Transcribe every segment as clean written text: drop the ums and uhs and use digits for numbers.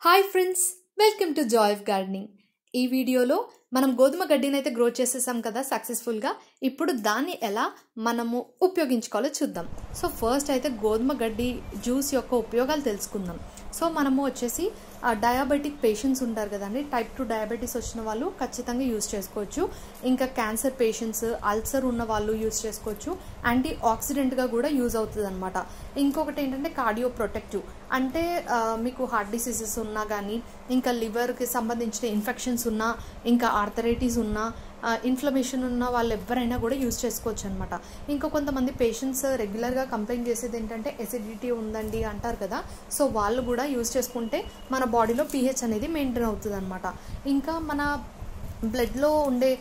Hi friends, welcome to Joy of gardening. ఈ వీడియోలో మనం గోధుమ గడ్డిని అయితే గ్రో చేసేసాం కదా సక్సెస్ఫుల్గా. ఇప్పుడు దాన్ని ఎలా మనము ఉపయోగించుకోవాలో చూద్దాం. సో ఫస్ట్ అయితే గోధుమ గడ్డి జ్యూస్ యొక్క ఉపయోగాలు తెలుసుకుందాం. సో మనము వచ్చేసి డయాబెటిక్ పేషెంట్స్ ఉంటారు కదండి, టైప్ 2 డయాబెటీస్ వచ్చిన వాళ్ళు ఖచ్చితంగా యూస్ చేసుకోవచ్చు. ఇంకా క్యాన్సర్ పేషెంట్స్, అల్సర్ ఉన్న వాళ్ళు యూస్ చేసుకోవచ్చు. యాంటీ ఆక్సిడెంట్గా కూడా యూజ్ అవుతుంది అనమాట. ఇంకొకటి ఏంటంటే కార్డియో ప్రొటెక్టివ్, అంటే మీకు హార్ట్ డిసీజెస్ ఉన్నా కానీ, ఇంకా లివర్కి సంబంధించిన ఇన్ఫెక్షన్స్ ఉన్నా, ఇంకా ఆర్థరైటిస్ ఉన్నా, ఇన్ఫ్లమేషన్ ఉన్న వాళ్ళు ఎవరైనా కూడా యూజ్ చేసుకోవచ్చు అనమాట. ఇంకా కొంతమంది పేషెంట్స్ రెగ్యులర్గా కంప్లైంట్ చేసేది ఏంటంటే ఎసిడిటీ ఉందండి అంటారు కదా. సో వాళ్ళు కూడా యూజ్ చేసుకుంటే మన బాడీలో pH అనేది మెయింటైన్ అవుతుంది అనమాట. ఇంకా మన బ్లడ్లో ఉండే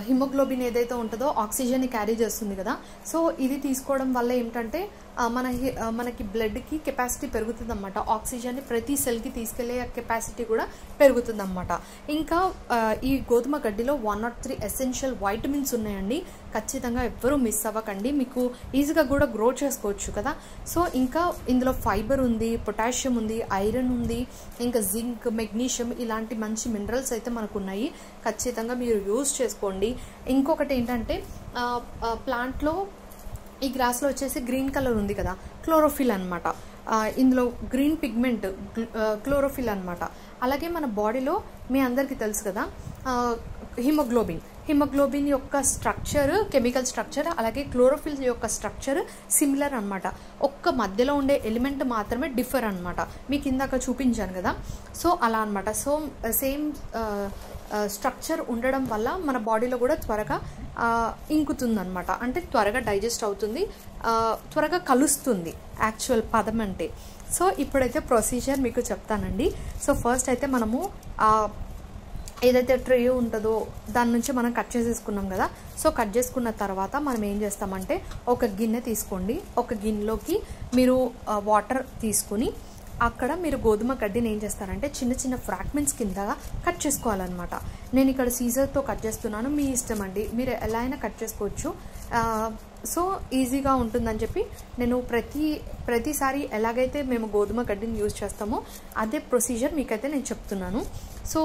హిమోగ్లోబిన్ ఏదైతే ఉంటుందో ఆక్సిజన్ని క్యారీ చేస్తుంది కదా. సో ఇది తీసుకోవడం వల్ల ఏంటంటే మనకి బ్లడ్కి కెపాసిటీ పెరుగుతుంది అనమాట. ఆక్సిజన్ని ప్రతి సెల్కి తీసుకెళ్లే కెపాసిటీ కూడా పెరుగుతుంది అనమాట. ఇంకా ఈ గోధుమ గడ్డిలో 103 ఎసెన్షియల్ వైటమిన్స్ ఉన్నాయండి. ఖచ్చితంగా ఎవ్వరూ మిస్ అవ్వకండి, మీకు ఈజీగా కూడా గ్రో చేసుకోవచ్చు కదా. సో ఇంకా ఇందులో ఫైబర్ ఉంది, పొటాషియం ఉంది, ఐరన్ ఉంది, ఇంకా జింక్, మెగ్నీషియం ఇలాంటి మంచి మినరల్స్ అయితే మనకు ఉన్నాయి. ఖచ్చితంగా మీరు యూజ్ చేసుకోండి. ఇంకొకటి ఏంటంటే ప్లాంట్లో ఈ గ్రాస్లో వచ్చేసి గ్రీన్ కలర్ ఉంది కదా, క్లోరోఫిల్ అనమాట. ఇందులో గ్రీన్ పిగ్మెంట్ క్లోరోఫిల్ అనమాట. అలాగే మన బాడీలో మీ అందరికీ తెలుసు కదా హిమోగ్లోబిన్ యొక్క స్ట్రక్చర్, కెమికల్ స్ట్రక్చర్, అలాగే క్లోరోఫిల్ యొక్క స్ట్రక్చర్ సిమిలర్ అనమాట. ఒక్క మధ్యలో ఉండే ఎలిమెంట్ మాత్రమే డిఫర్ అనమాట. మీకు ఇందాక చూపించాను కదా. సో అలా అనమాట. సో సేమ్ స్ట్రక్చర్ ఉండడం వల్ల మన బాడీలో కూడా త్వరగా ఇంకుతుంది అనమాట. అంటే త్వరగా డైజెస్ట్ అవుతుంది, త్వరగా కలుస్తుంది యాక్చువల్ పదం అంటే. సో ఇప్పుడైతే ప్రొసీజర్ మీకు చెప్తానండి. సో ఫస్ట్ అయితే మనము ఏదైతే ట్రే ఉంటుందో దాని నుంచి మనం కట్ చేసేసుకున్నాం కదా. సో కట్ చేసుకున్న తర్వాత మనం ఏం చేస్తామంటే ఒక గిన్నె తీసుకోండి. ఒక గిన్నెలోకి మీరు వాటర్ తీసుకుని అక్కడ మీరు గోధుమ గడ్డిని ఏం చేస్తారంటే చిన్న చిన్న ఫ్రాగ్మెంట్స్ కింద కట్ చేసుకోవాలన్నమాట. నేను ఇక్కడ సీజర్తో కట్ చేస్తున్నాను, మీ ఇష్టం అండి, మీరు ఎలా అయినా కట్ చేసుకోవచ్చు. సో ఈజీగా ఉంటుందని చెప్పి నేను ప్రతిసారి ఎలాగైతే మేము గోధుమ గడ్డిని యూజ్ చేస్తామో అదే ప్రొసీజర్ మీకైతే నేను చెప్తున్నాను. సో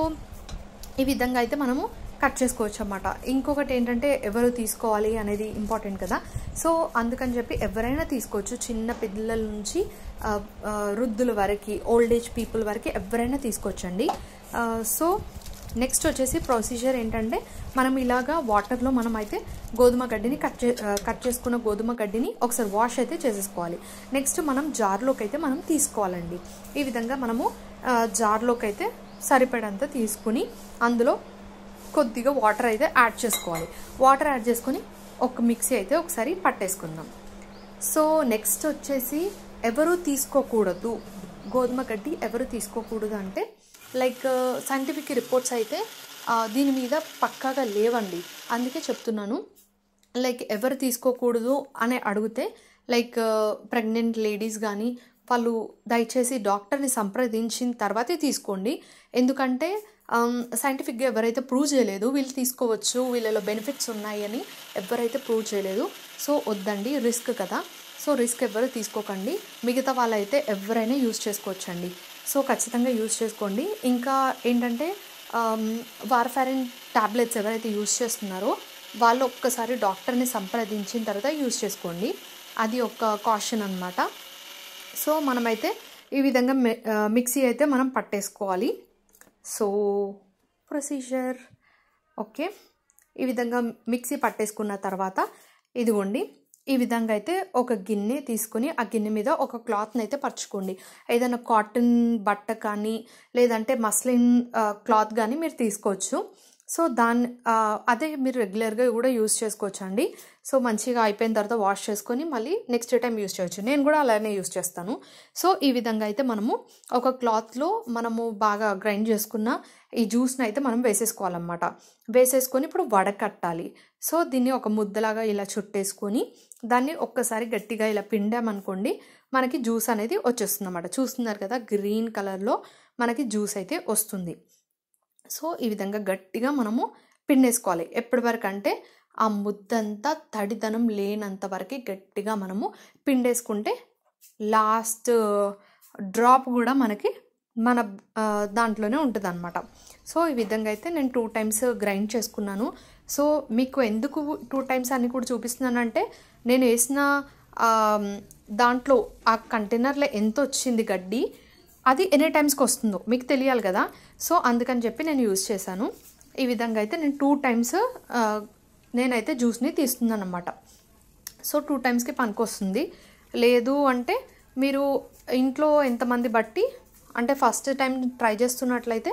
ఈ విధంగా అయితే మనము కట్ చేసుకోవచ్చు అన్నమాట. ఇంకొకటి ఏంటంటే ఎవరు తీసుకోవాలి అనేది ఇంపార్టెంట్ కదా. సో అందుకని చెప్పి ఎవరైనా తీసుకోవచ్చు, చిన్న పిల్లల నుంచి వృద్ధుల వరకు, ఓల్డ్ ఏజ్ పీపుల్ వరకు ఎవరైనా తీసుకోవచ్చండి. సో నెక్స్ట్ వచ్చేసి ప్రొసీజర్ ఏంటంటే మనం ఇలాగా వాటర్లో మనం అయితే గోధుమ గడ్డిని కట్ చేసుకున్న గోధుమ గడ్డిని ఒకసారి వాష్ అయితే చేసేసుకోవాలి. నెక్స్ట్ మనం జార్లోకి అయితే మనం తీసుకోవాలండి. ఈ విధంగా మనము జార్లోకి అయితే సరిపడంత తీసుకుని అందులో కొద్దిగా వాటర్ అయితే యాడ్ చేసుకోవాలి. వాటర్ యాడ్ చేసుకొని ఒక మిక్సీ అయితే ఒకసారి పట్టేసుకుందాం. సో నెక్స్ట్ వచ్చేసి ఎవరు తీసుకోకూడదు గోధుమ గడ్డి, ఎవరు తీసుకోకూడదు అంటే లైక్ సైంటిఫిక్ రిపోర్ట్స్ అయితే దీని మీద పక్కాగా లేవండి. అందుకే చెప్తున్నాను. లైక్ ఎవరు తీసుకోకూడదు అని అడిగితే లైక్ ప్రెగ్నెంట్ లేడీస్ కానీ వాళ్ళు దయచేసి డాక్టర్ని సంప్రదించిన తర్వాతే తీసుకోండి. ఎందుకంటే సైంటిఫిక్గా ఎవరైతే ప్రూవ్ చేయలేదు వీళ్ళు తీసుకోవచ్చు, వీళ్ళలో బెనిఫిట్స్ ఉన్నాయి అని ఎవరైతే ప్రూవ్ చేయలేదు. సో వద్దండి, రిస్క్ కదా. సో రిస్క్ ఎవరు తీసుకోకండి. మిగతా వాళ్ళైతే ఎవరైనా యూజ్ చేసుకోవచ్చండి. సో ఖచ్చితంగా యూజ్ చేసుకోండి. ఇంకా ఏంటంటే వార్ఫారిన్ టాబ్లెట్స్ ఎవరైతే యూజ్ చేస్తున్నారో వాళ్ళు ఒక్కసారి డాక్టర్ని సంప్రదించిన తర్వాత యూజ్ చేసుకోండి. అది ఒక కాషన్ అనమాట. సో మనమైతే ఈ విధంగా మిక్సీ అయితే మనం పట్టేసుకోవాలి. So procedure okay. ఈ విధంగా మిక్సీ పట్టేసుకున్న తర్వాత ఇదిగోండి ఈ విధంగా అయితే ఒక గిన్నె తీసుకుని ఆ గిన్నె మీద ఒక క్లాత్ని అయితే పరుచుకోండి. ఏదైనా కాటన్ బట్ట కానీ లేదంటే మస్లిన్ క్లాత్ కానీ మీరు తీసుకోవచ్చు. సో అదే మీరు రెగ్యులర్గా కూడా యూజ్ చేసుకోవచ్చు అండి. సో మంచిగా అయిపోయిన తర్వాత వాష్ చేసుకొని మళ్ళీ నెక్స్ట్ టైం యూజ్ చేయొచ్చు. నేను కూడా అలానే యూజ్ చేస్తాను. సో ఈ విధంగా అయితే మనము ఒక క్లాత్లో మనము బాగా గ్రైండ్ చేసుకున్న ఈ జ్యూస్ని అయితే మనం వేసేసుకోవాలన్నమాట. వేసేసుకొని ఇప్పుడు వడకట్టాలి. సో దీన్ని ఒక ముద్దలాగా ఇలా చుట్టేసుకొని దాన్ని ఒక్కసారి గట్టిగా ఇలా పిండామనుకోండి మనకి జ్యూస్ అనేది వచ్చేస్తుంది అన్నమాట. చూస్తున్నారు కదా, గ్రీన్ కలర్లో మనకి జ్యూస్ అయితే వస్తుంది. సో ఈ విధంగా గట్టిగా మనము పిండేసుకోవాలి. ఎప్పటి వరకు అంటే ఆ ముద్దంతా తడిదనం లేనంత వరకు గట్టిగా మనము పిండేసుకుంటే లాస్ట్ డ్రాప్ కూడా మనకి మన దాంట్లోనే ఉంటుంది అనమాట. సో ఈ విధంగా అయితే నేను 2 టైమ్స్ గ్రైండ్ చేసుకున్నాను. సో మీకు ఎందుకు 2 టైమ్స్ అని కూడా చూపిస్తున్నానంటే నేను వేసిన దాంట్లో ఆ కంటైనర్లో ఎంత వచ్చింది గడ్డి అది ఎన్ని టైమ్స్కి వస్తుందో మీకు తెలియాలి కదా. సో అందుకని చెప్పి నేను యూజ్ చేశాను. ఈ విధంగా అయితే నేను 2 టైమ్స్ నేనైతే జ్యూస్ని తీస్తున్నాను అనమాట. సో 2 టైమ్స్కి పనికొస్తుంది. లేదు అంటే మీరు ఇంట్లో ఎంతమంది బట్టి అంటే ఫస్ట్ టైం ట్రై చేస్తున్నట్లయితే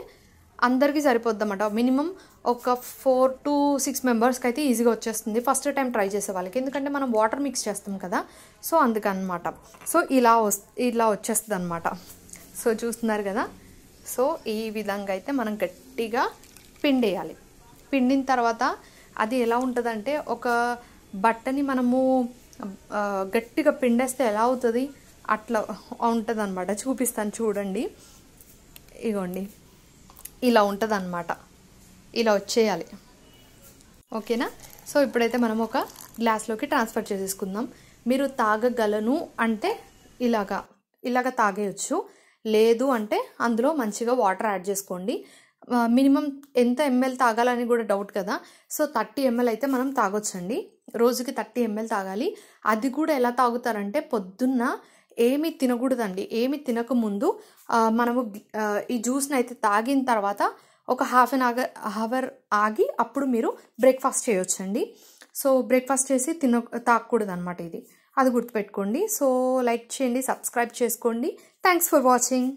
అందరికీ సరిపోద్ది అన్నమాట. మినిమం ఒక 4 to 6 మెంబర్స్కి అయితే ఈజీగా వచ్చేస్తుంది ఫస్ట్ టైం ట్రై చేసే వాళ్ళకి, ఎందుకంటే మనం వాటర్ మిక్స్ చేస్తాం కదా. సో అందుకనమాట. సో ఇలా వచ్చేస్తుంది అనమాట. సో చూస్తున్నారు కదా. సో ఈ విధంగా అయితే మనం గట్టిగా పిండేయాలి. పిండిన తర్వాత అది ఎలా ఉంటుందంటే ఒక బట్టని మనము గట్టిగా పిండేస్తే ఎలా అవుతుంది అట్లా ఉంటుంది అనమాట. చూపిస్తాను చూడండి. ఇగోండి ఇలా ఉంటుంది అనమాట. ఇలా వచ్చేయాలి. ఓకేనా. సో ఇప్పుడైతే మనం ఒక గ్లాస్లోకి ట్రాన్స్ఫర్ చేసేసుకుందాం. మీరు తాగగలను అంటే ఇలాగా తాగేయచ్చు. లేదు అంటే అందులో మంచిగా వాటర్ యాడ్ చేసుకోండి. మినిమం ఎంత ఎంఎల్ తాగాలని కూడా డౌట్ కదా. సో 30 ml అయితే మనం తాగొచ్చండి. రోజుకి 30 ml తాగాలి. అది కూడా ఎలా తాగుతారంటే పొద్దున్న ఏమి తినకూడదండి. ఏమి తినకముందు మనము ఈ జ్యూస్ని అయితే తాగిన తర్వాత ఒక ½ అవర్ ఆగి అప్పుడు మీరు బ్రేక్ఫాస్ట్ చేయొచ్చండి. సో బ్రేక్ఫాస్ట్ చేసి తాగకూడదు అనమాట. అది గుర్తుపెట్టుకోండి. సో లైక్ చేయండి, సబ్స్క్రైబ్ చేసుకోండి. Thanks for watching.